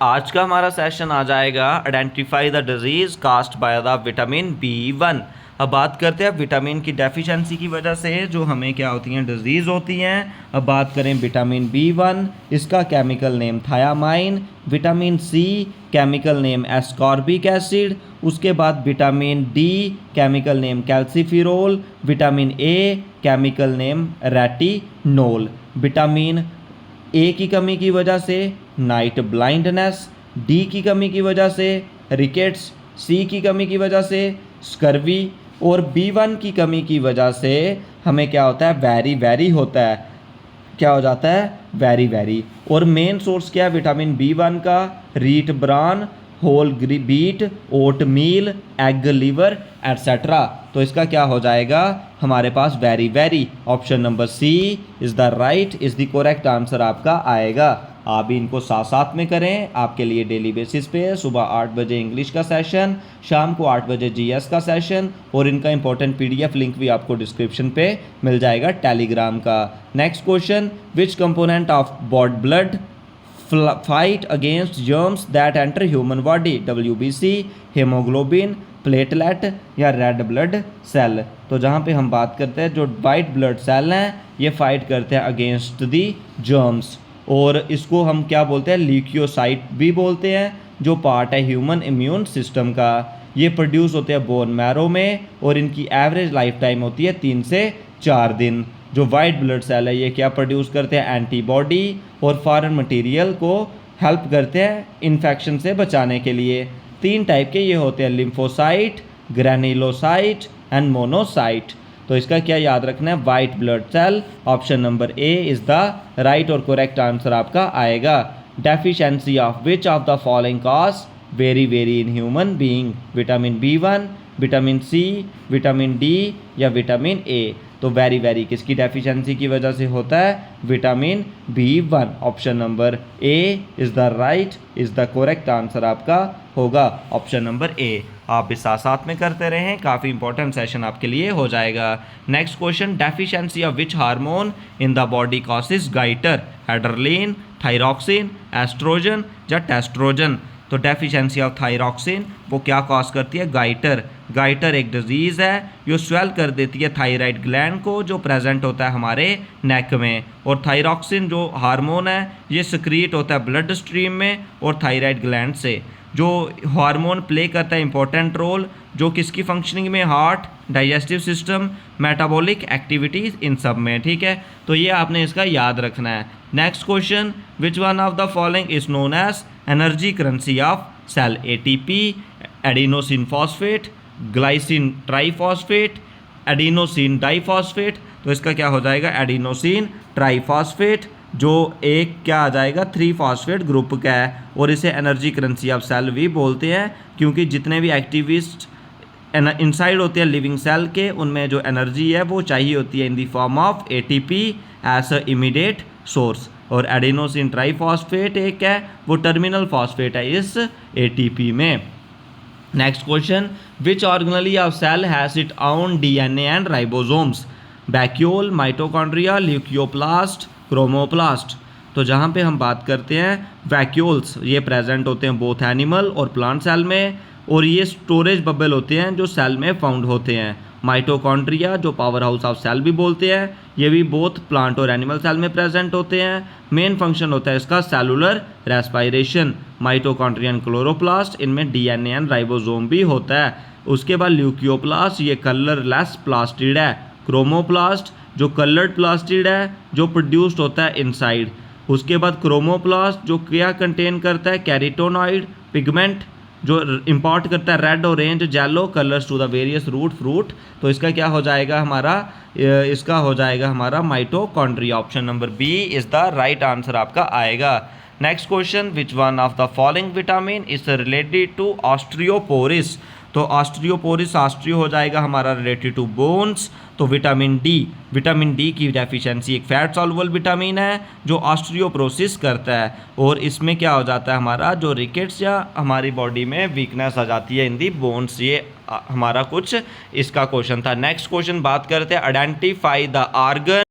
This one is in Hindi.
आज का हमारा सेशन आ जाएगा identify the disease caused by the vitamin B1। अब बात करते हैं विटामिन की डेफिशिएंसी की वजह से जो हमें क्या होती हैं, डिजीज़ होती हैं। अब बात करें विटामिन B1, इसका chemical name thiamine. Vitamin C chemical name ascorbic acid. उसके बाद vitamin D chemical name calciferol. Vitamin A chemical name retinol. Vitamin A की कमी की वजह से नाइट ब्लाइंडनेस, डी की कमी की वजह से रिकेट्स, सी की कमी की वजह से स्कर्वी और B1 की कमी की वजह से हमें क्या होता है, वेरी वेरी होता है। क्या हो जाता है, वेरी वेरी। और मेन सोर्स क्या है विटामिन B1 का, wheat bran, whole wheat, oat meal, egg liver etcetera. तो इसका क्या हो जाएगा हमारे पास, very very. Option number C is the right, is the correct answer आपका आएगा। आप भी इनको साथ साथ में करें। आपके लिए डेली बेसिस पे सुबह 8 बजे इंग्लिश का सेशन, शाम को 8 बजे GS का सेशन, और इनका इंपॉर्टेंट PDF लिंक भी आपको डिस्क्रिप्शन पे मिल जाएगा टेलीग्राम का। Next question, which component of बॉड blood fight against germs that enter human body, WBC, haemoglobin, platelet या रेड ब्लड सेल। तो जहाँ पे हम बात करते हैं जो वाइट ब्लड सेल हैं ये फाइट करते हैं अगेंस्ट दी जर्म्स, और इसको हम क्या बोलते हैं, ल्यूकोसाइट भी बोलते हैं, जो पार्ट है ह्यूमन इम्यून सिस्टम का। ये प्रोड्यूस होते हैं बोन मैरो में, और इनकी एवरेज लाइफ टाइम होती है 3 से 4 दिन। जो वाइट ब्लड सेल है ये क्या प्रोड्यूस करते हैं, एंटीबॉडी और फॉरेन मटेरियल को हेल्प करते हैं इन्फेक्शन से बचाने के लिए। 3 टाइप के ये होते हैं, लिम्फोसाइट, ग्रैन्युलोसाइट एंड मोनोसाइट। तो इसका क्या याद रखना है, white blood cell. Option number A is the right और करेक्ट आंसर आपका आएगा। Deficiency of which of the following cause वेरी वेरी in human being, vitamin B1, vitamin C, vitamin D या विटामिन A। तो वेरी वेरी किसकी डेफिशिएंसी की वजह से होता है, vitamin B1। Option number A is the right, is the correct answer आपका होगा ऑप्शन नंबर ए। आप भी साथ साथ में करते रहें, काफ़ी इंपॉर्टेंट सेशन आपके लिए हो जाएगा। Next question, deficiency of which hormone in the body causes goitre, adrenaline, thyroxine, oestrogen या टेस्ट्रोजन। तो डेफिशिएंसी ऑफ थायरॉक्सिन वो क्या कॉज करती है, गाइटर। गाइटर एक डिजीज़ है जो स्वेल कर देती है थायराइड ग्लैंड को, जो प्रेजेंट होता है हमारे नेक में। और थायरॉक्सिन जो हार्मोन है ये सिक्रीट होता है ब्लड स्ट्रीम में और थायराइड ग्लैंड से। जो हार्मोन प्ले करता है इंपॉर्टेंट रोल, जो किसकी फंक्शनिंग में, heart, digestive system, metabolic activities, इन सब में। ठीक है, तो ये आपने इसका याद रखना है। Next question, which one of the following is known as energy currency of cell, ATP, adenosine phosphate, glycine triphosphate, adenosine diphosphate. तो इसका क्या हो जाएगा, एडिनोसिन ट्राइफॉस्फेट, जो एक क्या आ जाएगा, 3 फॉस्फेट ग्रुप का है। और इसे एनर्जी करेंसी ऑफ सेल भी बोलते हैं, क्योंकि जितने भी एक्टिविस्ट इनसाइड होते हैं लिविंग सेल के, उनमें जो एनर्जी है वो चाहिए होती है in the form of ATP as a immediate source. और एडिनोसिन ट्राइफॉस्फेट एक है, वो टर्मिनल फॉस्फेट है इस ATP में। Next question, which organelle of cell has it own DNA and ribosomes, vacuole, mitochondria, leucoplast, chromoplast. तो जहाँ पे हम बात करते हैं वैक्यूल्स, ये प्रेजेंट होते हैं बोथ एनिमल और प्लांट सेल में, और ये स्टोरेज बबल होते हैं जो सेल में फाउंड होते हैं। माइटोकॉन्ड्रिया जो पावर हाउस ऑफ सेल भी बोलते हैं, ये भी बोथ प्लांट और एनिमल सेल में प्रेजेंट होते हैं। मेन फंक्शन होता है इसका cellular respiration. Mitochondria and chloroplast, इनमें DNA एंड राइबोसोम भी होता है। उसके बाद ल्यूकोप्लास्ट, ये कलरलेस प्लास्टिड है। क्रोमोप्लास्ट जो कलर्ड प्लास्टिड है, जो प्रोड्यूस्ड होता है इनसाइड। उसके बाद क्रोमोप्लास्ट जो क्या कंटेन करता है, कैरोटीनॉइड पिगमेंट, जो इंपोर्ट करता है red, orange, yellow colours to the various root fruit. तो इसका क्या हो जाएगा हमारा, इसका हो जाएगा हमारा mitochondria. Option number B is the right answer आपका आएगा। Next question, which one of the following vitamin is related to osteoporosis. तो ऑस्ट्रियोपोरिस, ऑस्ट्रियो हो जाएगा हमारा रिलेटेड टू बोन्स। तो विटामिन डी की डेफिशिएंसी एक फैट सॉल्युबल विटामिन है जो ऑस्ट्रियोपोरोसिस करता है, और इसमें क्या हो जाता है हमारा जो रिकेट्स या हमारी बॉडी में वीकनेस आ जाती है इन दी बोन्स। ये हमारा कुछ इसका क्वेश्चन था। नेक्स्ट क्वेश्चन बात करते हैं, आइडेंटिफाई द ऑर्गन